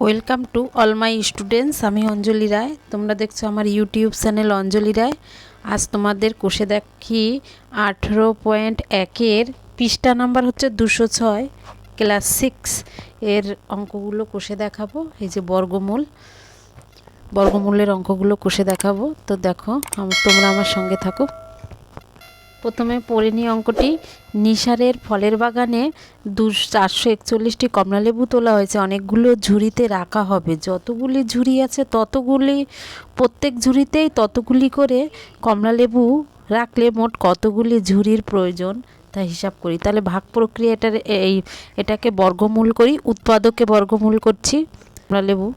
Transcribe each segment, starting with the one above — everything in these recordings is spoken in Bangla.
Welcome to all my students. আমি অঞ্জলি রায়, তোমরা দেখছো আমার ইউটিউব চ্যানেল অঞ্জলি রায়। আজ তোমাদের কোষে দেখি 18.1-এর পৃষ্ঠা নাম্বার হচ্ছে 206, ক্লাস 6 এর অঙ্কগুলো কোষে দেখাবো। এই যে বর্গমূলের অঙ্কগুলো কোষে দেখাবো। তো দেখো, তোমরা আমার সঙ্গে থাকো। প্রথমে পড়ে নিই অঙ্কটি। নিসারের ফলের বাগানে 441টি কমলালেবু তোলা হয়েছে। অনেকগুলো ঝুড়িতে রাখা হবে। যতগুলি ঝুড়ি আছে ততগুলি, প্রত্যেক ঝুড়িতেই ততগুলি করে কমলালেবু রাখলে মোট কতগুলি ঝুড়ির প্রয়োজন তা হিসাব করি। তাহলে ভাগ প্রক্রিয়াটার এটাকে বর্গমূল করি। উৎপাদকে বর্গমূল করছি। কমলালেবু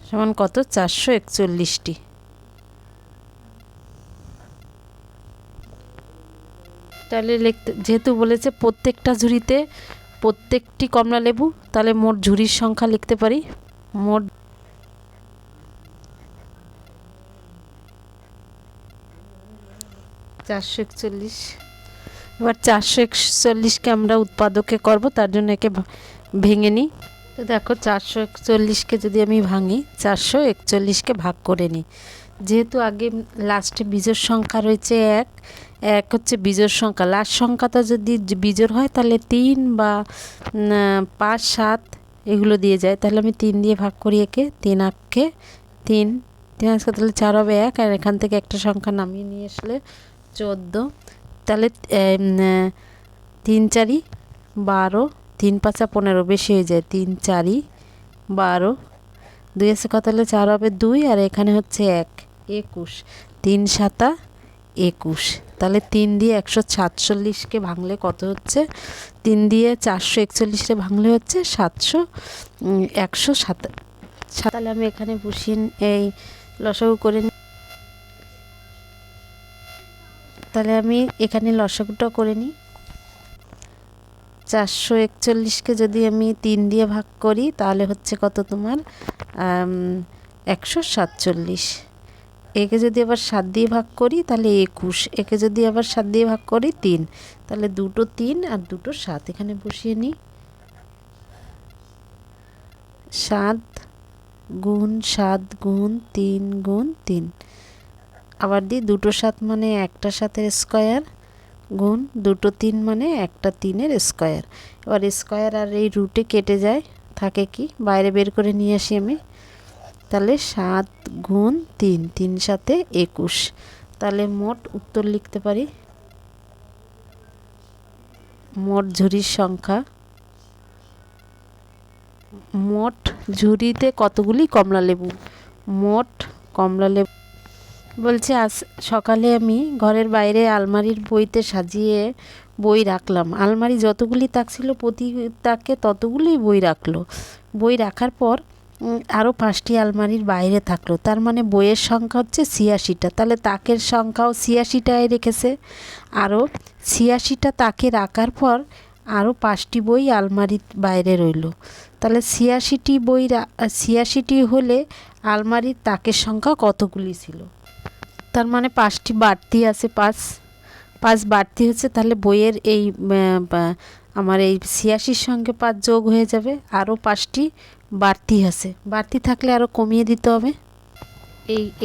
সমান কত? 441টি। তাহলে যেহেতু বলেছে প্রত্যেকটা ঝুড়িতে প্রত্যেকটি কমলালেবু, তাহলে মোট ঝুড়ির সংখ্যা লিখতে পারি। মোট চারশো একচল্লিশ। এবার 441কে আমরা উৎপাদকে করব, তার জন্য একে ভেঙে নিই। তো দেখো, 441কে যদি আমি ভাঙি, 441কে ভাগ করে নিই। যেহেতু আগে লাস্টে বিজোড় সংখ্যা রয়েছে এক হচ্ছে বিজোড় সংখ্যা। লাস্ট সংখ্যাটা যদি বিজোড় হয় তাহলে 3 বা 5, 7 এগুলো দিয়ে যায়। তাহলে আমি 3 দিয়ে ভাগ করি একে। 3 আঁকে 3 আজকে, তাহলে 4 হবে 1, আর এখান থেকে একটা সংখ্যা নামিয়ে নিয়ে আসলে 14। তাহলে 3 4 12, 3 5 15, বেশি হয়ে যায়। 3 4 12, 2 আছে কত? হলে 4 হবে 2, আর এখানে হচ্ছে 1, 21। 3 7 21। তাহলে 3 দিয়ে 147কে ভাঙলে কত হচ্ছে? 3 দিয়ে 441কে ভাঙলে হচ্ছে 107। তাহলে আমি এখানে বসিয়ে এই লসাগু করে নিই। তাহলে আমি এখানে লসাগুটা করে নিই। 441কে যদি আমি 3 দিয়ে ভাগ করি তাহলে হচ্ছে কত তোমার? 147। একে যদি আবার 7 দিয়ে ভাগ করি তাহলে 21। একে যদি আবার 7 দিয়ে ভাগ করি 3, তাহলে 2টো 3 আর 2টো 7 এখানে বসিয়ে নিই। 7 গুণ 7 গুণ 3 গুণ 3, আবার দিই 2টো 7 মানে একটা 7-এর স্কোয়ার, গুণ 2টো 3 মানে একটা 3-এর স্কোয়ার। এবার স্কোয়ার আর এই রুটে কেটে যায়, থাকে কি? বাইরে বের করে নিয়ে আসি আমি। তাহলে 7 গুণ 3, 3 7 21। তাহলে মোট উত্তর লিখতে পারি। মোট ঝুড়ির সংখ্যা, মোট ঝুড়িতে কতগুলি কমলালেবু, মোট কমলালেবু। বলছে আজ সকালে আমি ঘরের বাইরে আলমারির বইতে সাজিয়ে বই রাখলাম। আলমারি যতগুলি তাক ছিল প্রতি তাকে ততগুলি বই রাখলো। বই রাখার পর আরও 5টি আলমারির বাইরে থাকলো। তার মানে বইয়ের সংখ্যা হচ্ছে 86টা। তাহলে তাকের সংখ্যাও 86টায় রেখেছে। আরও 86টা তাকে রাখার পর আরও 5টি বই আলমারির বাইরে রইল। তাহলে 86টি হলে আলমারির তাকের সংখ্যা কতগুলি ছিল? তার মানে 5টি বাড়তি আছে, 5 বাড়তি হচ্ছে। তাহলে বইয়ের এই আমার এই 86-র সঙ্গে 5 যোগ হয়ে যাবে। আরও 5টি বাড়তি আছে, বাড়তি থাকলে আরও কমিয়ে দিতে হবে।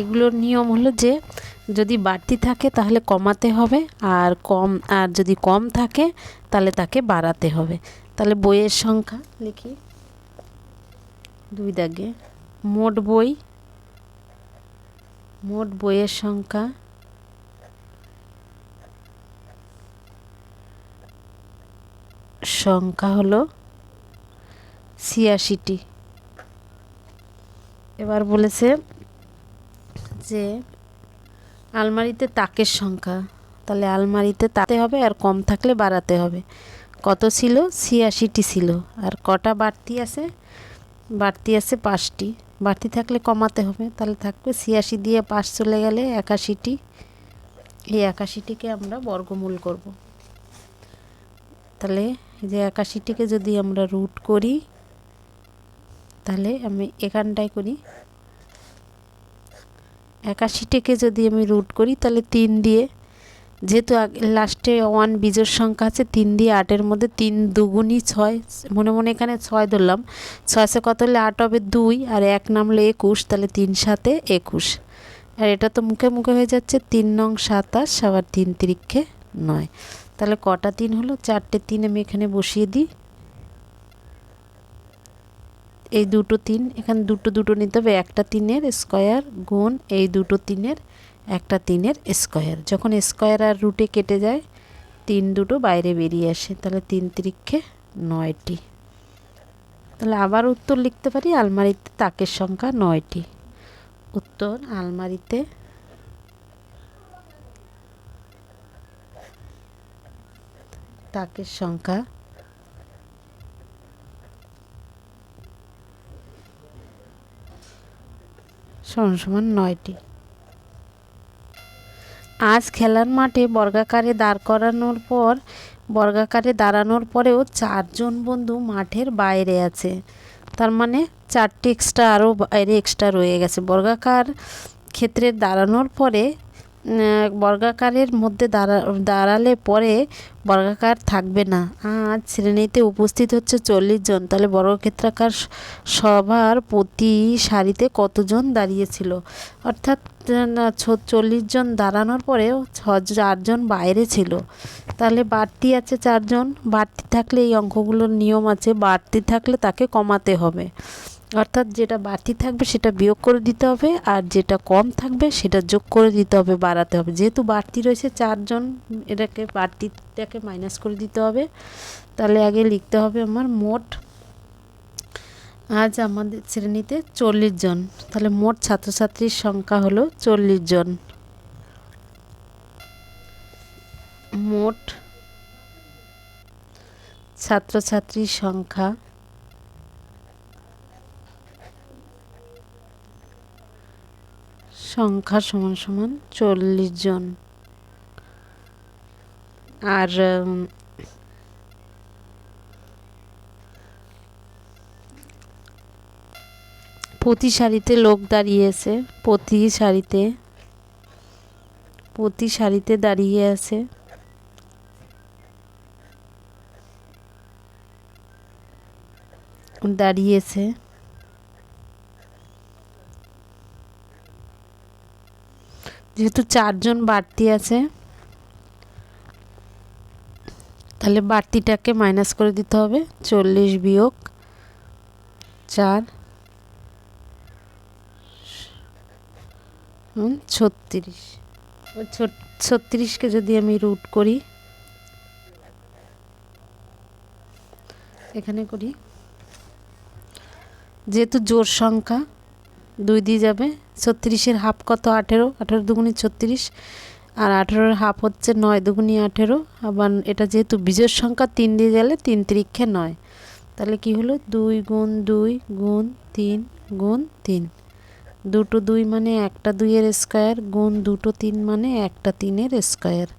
এগুলোর নিয়ম হলো যে যদি বাড়তি থাকে তাহলে কমাতে হবে, আর যদি কম থাকে তাহলে তাকে বাড়াতে হবে। তাহলে বইয়ের সংখ্যা লিখি 2 দাগে। মোট বইয়ের সংখ্যা হলো 86টি। এবার বলেছে যে আলমারিতে তাকের সংখ্যা, তাহলে আলমারিতে তাতে হবে আর কম থাকলে বাড়াতে হবে। কত ছিল? 86টি ছিল। আর কটা বাড়তি আছে? বাড়তি আছে 5টি। বাড়তি থাকলে কমাতে হবে, তাহলে থাকবে 86 দিয়ে 5 চলে গেলে 81টি। এই 81টিকে আমরা বর্গমূল করব। তাহলে যে 81টিকে যদি আমরা রুট করি, তাহলে আমি এখানটায় করি 81টাকে যদি আমি রুট করি তাহলে 3 দিয়ে, যেহেতু লাস্টে 1 বিজোড় সংখ্যা আছে, 3 দিয়ে 8-এর মধ্যে 3 দুগুণই 6, মনে মনে এখানে 6 ধরলাম, 6 কত হলে 8 হবে 2, আর 1 নামলে 21, তাহলে 3 7 21। আর এটা তো মুখে মুখে হয়ে যাচ্ছে, 3 নং 27 আবার 3 তিরিক্ষে 9। তাহলে কটা 3 হলো? 4টে 3 আমি এখানে বসিয়ে দিই। এই দুটো 3, এখানে দুটো নিতে হবে, একটা 3-এর স্কয়ার গুণ এই দুটো 3-এর একটা 3-এর স্কয়ার। যখন স্কয়ার আর রুটে কেটে যায় 3 দুটো বাইরে বেরিয়ে আসে, তাহলে 3 তিরিক্ষে 9টি। তাহলে আবার উত্তর লিখতে পারি, আলমারিতে তাকের সংখ্যা 9টি। উত্তর, আলমারিতে তাকের সংখ্যা সমান 9টি। আজ খেলার মাঠে বর্গাকারে দাঁড়ানোর পরেও 4 জন বন্ধু মাঠের বাইরে আছে। তার মানে 4টি এক্সট্রা আরও বাইরে এক্সট্রা রয়ে গেছে। বর্গাকার ক্ষেত্রে দাঁড়ানোর পরে বর্গাকারের মধ্যে দাঁড়ালে পরে বর্গাকার থাকবে না। আজ শ্রেণীতে উপস্থিত হচ্ছে 40 জন, তাহলে বর্গক্ষেত্রাকার সভার প্রতি সারিতে কতজন দাঁড়িয়েছিল? অর্থাৎ 40 জন দাঁড়ানোর পরেও 4 জন বাইরে ছিল, তাহলে বাড়তি আছে 4 জন। বাড়তি থাকলে এই অঙ্কগুলোর নিয়ম আছে, বাড়তি থাকলে তাকে কমাতে হবে, অর্থাৎ যেটা বাড়তি থাকবে সেটা বিয়োগ করে দিতে হবে, আর যেটা কম থাকবে সেটা যোগ করে দিতে হবে, বাড়াতে হবে। যেহেতু বাড়তি রয়েছে 4 জন, এটাকে বাড়তিটাকে মাইনাস করে দিতে হবে। তাহলে আগে লিখতে হবে আমার মোট, আজ আমাদের শ্রেণীতে 40 জন, তাহলে মোট ছাত্রছাত্রীর সংখ্যা হলো 40 জন। মোট ছাত্রছাত্রীর সংখ্যা সমান 40 জন। আর প্রতি সারিতে লোক দাঁড়িয়েছে, প্রতি সারিতে দাঁড়িয়েছে যেহেতু 4 জন বাড়তি আছে, তাহলে বাড়তিটাকে মাইনাস করে দিতে হবে। 40 বিয়োগ 4 36। 36কে যদি আমি রুট করি, এখানে করি, যেহেতু জোড় সংখ্যা 2 দিয়ে যাবে, 36-এর হাফ কত? 18, 18 দুগুণী 36, আর 18-এর হাফ হচ্ছে 9 দুগুণী 18। আবার এটা যেহেতু বিজোড় সংখ্যা 3 দিয়ে গেলে 3 তিরিক্ষে 9, তাহলে কি হলো? 2 গুণ 2 গুণ 3 গুণ 3, দুটো 2 মানে একটা 2-এর স্কয়ার গুণ দুটো 3 মানে একটা 3-এর স্কয়ার,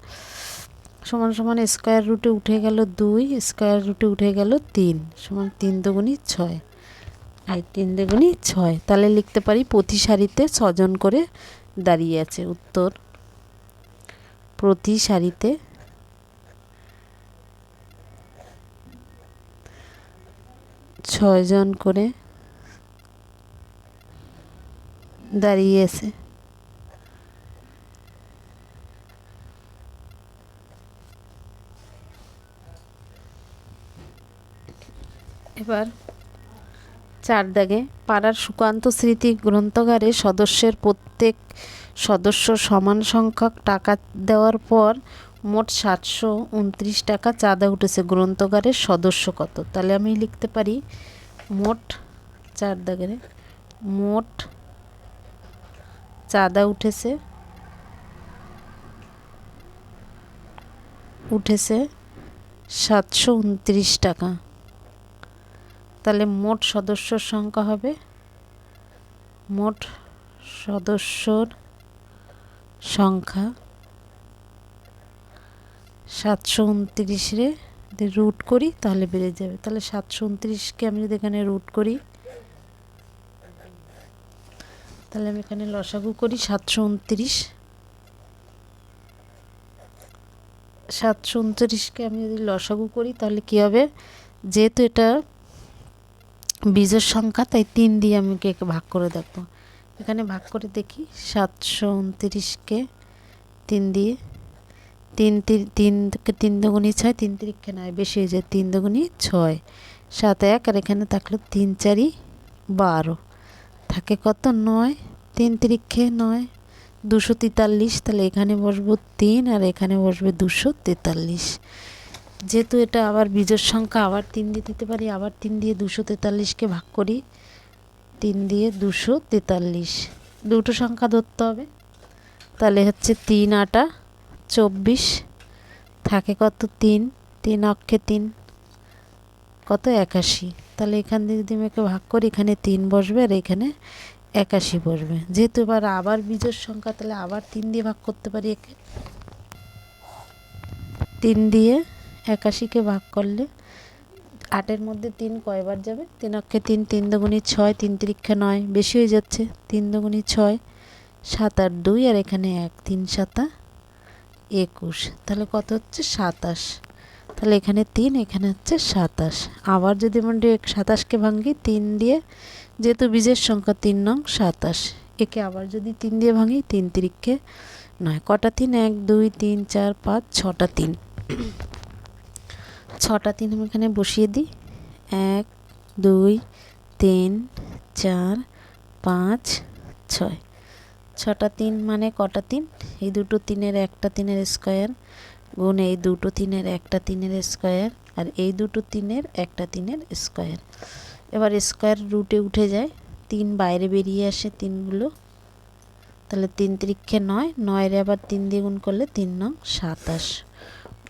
সমান স্কয়ার রুটে উঠে গেল 2, স্কয়ার রুটে উঠে গেল 3, সমান 3 দুগুণী 6, আর 3 দুগুণী 6। তাহলে লিখতে পারি প্রতি সারিতে 6 জন করে দাঁড়িয়ে আছে। উত্তর, প্রতি সারিতে 6 জন করে দাঁড়িয়ে আছে। এবার 4 দাগে, পাড়ার সুকান্ত স্মৃতি গ্রন্থাগারে প্রত্যেক সদস্য সমান সংখ্যক টাকা দেওয়ার পর মোট 729 টাকা চাঁদা উঠেছে। গ্রন্থাগারের সদস্য কত? তাহলে আমি লিখতে পারি মোট 4 দাগের মোট চাঁদা উঠেছে 729 টাকা। তাহলে মোট সদস্যর সংখ্যা হবে, মোট সদস্যর সংখ্যা 729-রে রুট করি তাহলে বেড়ে যাবে। তাহলে 729-কে আমি যদি এখানে রুট করি তাহলে আমি এখানে লসাগু করি 729। 729কে আমি যদি লসাগু করি তাহলে কী হবে, যেহেতু এটা বীজের সংখ্যা তাই 3 দিয়ে আমি একে ভাগ করে দেখব। এখানে ভাগ করে দেখি 729কে 3 দিয়ে, 3 দুগুণী 6, 3 তিরিক্ষে নয়, বেশি হয়ে যায়, 3 দুগুণী 6, 7 1, আর এখানে থাকলো 3 4 12, থাকে কত 9, 3 তিরিক্ষে 9, 243। তাহলে এখানে বসবো 3 আর এখানে বসবে 243। যেহেতু এটা আবার বীজের সংখ্যা আবার 3 দিয়ে দিতে পারি, আবার 3 দিয়ে 243কে ভাগ করি, 3 দিয়ে 243, দুটো সংখ্যা ধরতে হবে। তাহলে হচ্ছে 3 8 24, থাকে কত 3, 3 অক্ষে 3, কত 81। তাহলে এখান দিয়ে যদি আমি একে ভাগ করি, এখানে 3 বসবে আর এখানে 81 বসবে। যেহেতু এবার আবার বীজের সংখ্যা, তাহলে আবার 3 দিয়ে ভাগ করতে পারি একে। 3 দিয়ে 81কে ভাগ করলে 8-এর মধ্যে 3 কয়বার যাবে, 3 অক্ষে 3, 3 দুগুণী 6, 3 তিরিক্ষে 9, বেশি হয়ে যাচ্ছে, 3 দুগুণী 6, 7 আর 2, আর এখানে 1, 3 7 21, তাহলে কত হচ্ছে 27। তাহলে এখানে 3, এখানে হচ্ছে 27। আবার যদি আমরা 27কে ভাঙি 3 দিয়ে, যেহেতু বীজের সংখ্যা 3 নং 27, একে আবার যদি 3 দিয়ে ভাঙি, 3 তিরিক্ষে 9, কটা 3, 1 2 3 4 5 6টা 3, 6টা 3 আমি এখানে বসিয়ে দিই। 1 2 3 4 5 6, 6টা 3 মানে কটা 3, এই দুটো 3-এর একটা 3-এর স্কোয়ার, গুণ এই দুটো 3-এর একটা 3-এর স্কোয়ার, আর এই দুটো 3-এর একটা 3-এর স্কোয়ার। এবার স্কোয়ার রুটে উঠে যায়, 3 বাইরে বেরিয়ে আসে 3গুলো, তাহলে 3 তিরিক্ষে 9, 9-এর আবার 3 দিয়ে গুণ করলে 3 নং 27।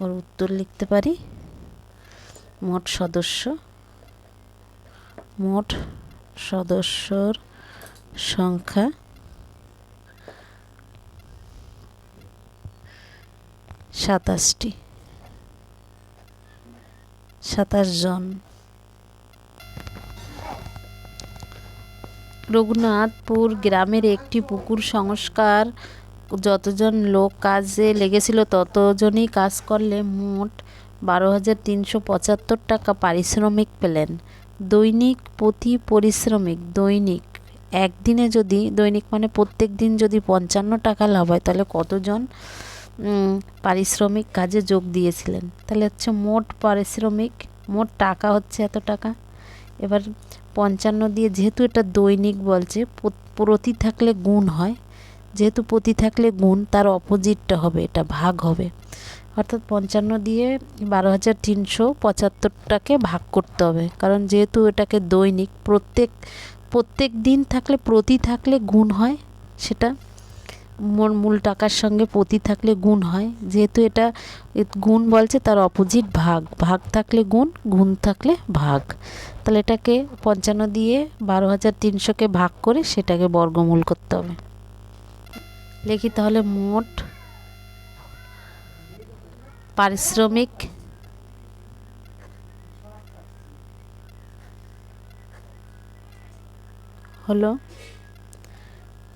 ওর উত্তর লিখতে পারি মোট সদস্যর সংখ্যা 27টি, 27 জন। রঘুনাথপুর গ্রামের একটি পুকুর সংস্কার যতজন লোক কাজে লেগেছিল ততজনই কাজ করলে মোট 12,375 টাকা পারিশ্রমিক পেলেন। দৈনিক প্রতি পরিশ্রমিক, দৈনিক একদিনে যদি, দৈনিক মানে প্রত্যেক দিন যদি 55 টাকা লাভ হয়, তাহলে কতজন পারিশ্রমিক কাজে যোগ দিয়েছিলেন। তাহলে হচ্ছে মোট পারিশ্রমিক, মোট টাকা হচ্ছে এত টাকা। এবার 55 দিয়ে, যেহেতু এটা দৈনিক বলছে, প্রতি থাকলে গুণ হয়, যেহেতু প্রতি থাকলে গুণ, তার অপোজিটটা হবে, এটা ভাগ হবে, অর্থাৎ 55 দিয়ে 12,375টাকে ভাগ করতে হবে, কারণ যেহেতু এটাকে দৈনিক, প্রত্যেক দিন থাকলে, প্রতি থাকলে গুণ হয়, সেটা মূল টাকার সঙ্গে প্রতি থাকলে গুণ হয়, যেহেতু এটা গুণ বলছে, তার অপোজিট ভাগ, ভাগ থাকলে গুণ, গুণ থাকলে ভাগ। তাহলে এটাকে 55 দিয়ে 12,300কে ভাগ করে সেটাকে বর্গমূল করতে হবে। লিখি তাহলে মোট পারিশ্রমিক হলো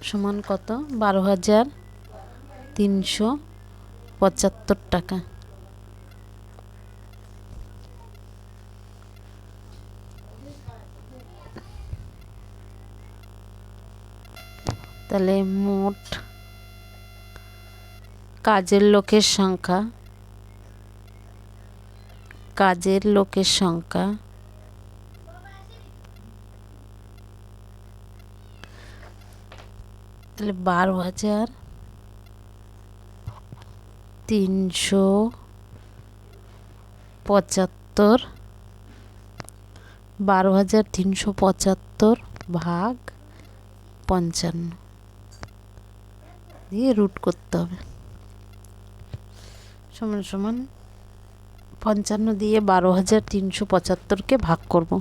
সমান কত, 12,375 টাকা। তাহলে মোট কাজের লোকের সংখ্যা, তাহলে 12,375 ভাগ 55 দিয়ে রুট করতে হবে, সমান সমান 55 দিয়ে 12,375কে ভাগ করব।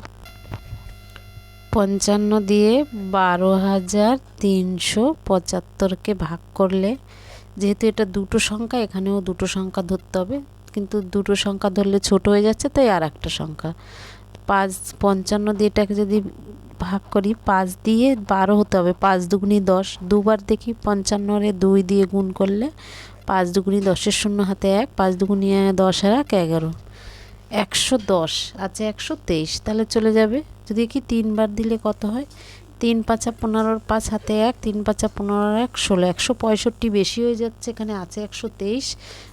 55 দিয়ে 12,375কে ভাগ করলে, যেহেতু এটা দুটো সংখ্যা, এখানেও দুটো সংখ্যা ধরতে হবে, কিন্তু দুটো সংখ্যা ধরলে ছোট হয়ে যাচ্ছে, তাই আর একটা সংখ্যা 55 দিয়ে এটাকে যদি ভাগ করি 5 দিয়ে 12 হতে হবে, 5 দুগুনি 10, দুবার দেখি 55 2 দিয়ে গুণ করলে 5 দুগুনি 10 শূন্য হাতে 1, 5 দুগুনি 10 আর 1 11, 110 আছে 123, তাহলে চলে যাবে। যদি কি 3 বার দিলে কত হয়, 3 5 15, 5 হাতে 1, 3 5 15 1 16, 165 বেশি হয়ে যাচ্ছে, এখানে আছে 123,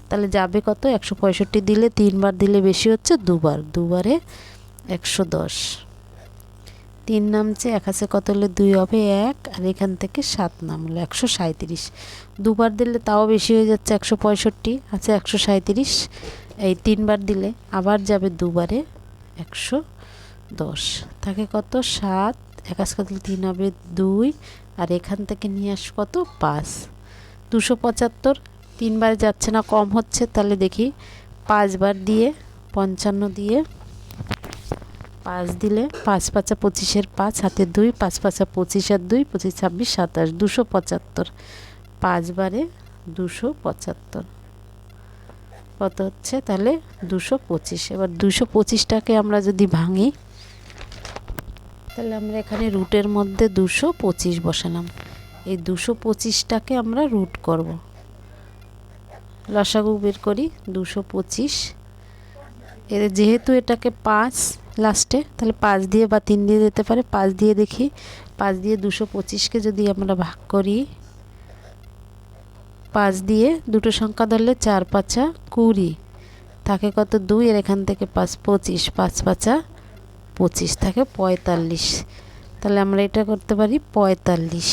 তাহলে যাবে কত, 165 দিলে 3 বার দিলে বেশি হচ্ছে, দুবার, দুবারে 110, 3 নামছে, 1 আছে কত হলে 2 হবে 1, আর এখান থেকে 7 নামলো 137, দুবার দিলে তাও বেশি হয়ে যাচ্ছে, 165 আছে 137, এই 3 বার দিলে আবার যাবে দুবারে 110, থাকে কত 7, 1 আছে কত 3 হবে 2, আর এখান থেকে নিয়ে আস কত 5, 275, 3 বার যাচ্ছে না, কম হচ্ছে, তাহলে দেখি 5 বার দিয়ে 55 দিয়ে 5 দিলে 5 5 25 5 হাতে 2, 5 5 25 আর 2 25 26 27, 275, 5 বারে 275 কত হচ্ছে, তাহলে 225। এবার 225টাকে আমরা যদি ভাঙি, তাহলে আমরা এখানে রুটের মধ্যে 225 বসালাম, এই 225টাকে আমরা রুট করব, লসাগু বের করি 225, এর যেহেতু এটাকে 5 লাস্টে, তাহলে 5 দিয়ে বা 3 দিয়ে দিতে পারে, 5 দিয়ে দেখি, 5 দিয়ে 225কে যদি আমরা ভাগ করি, 5 দিয়ে দুটো সংখ্যা ধরলে 4 5 20, থাকে কত 2, এর এখান থেকে 5 25, 5 5 25, থাকে 45, তাহলে আমরা এটা করতে পারি 45,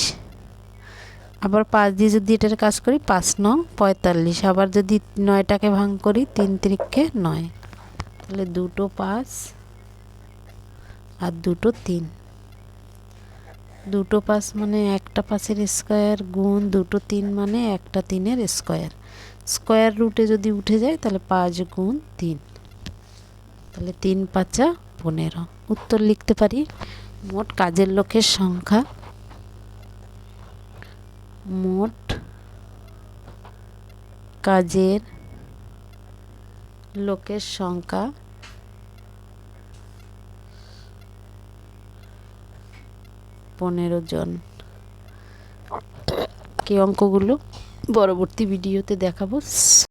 আবার 5 দিয়ে যদি এটার কাজ করি 5 9 45, আবার যদি 9টাকে ভাগ করি 3 3কে 9, তাহলে দুটো 5 আর দুটো 3, দুটো 5 মানে একটা 5-এর স্কয়ার গুণ দুটো 3 মানে একটা 3-এর স্কয়ার, স্কয়ার রুটে যদি উঠে যায় তাহলে 5 গুণ 3, তাহলে 3 5 15, উত্তর লিখতে পারি। মোট কাজের লোকের সংখ্যা, মোট কাজের লোকের সংখ্যা 15 জন। কি অঙ্কগুলো পরবর্তী ভিডিওতে দেখাবো।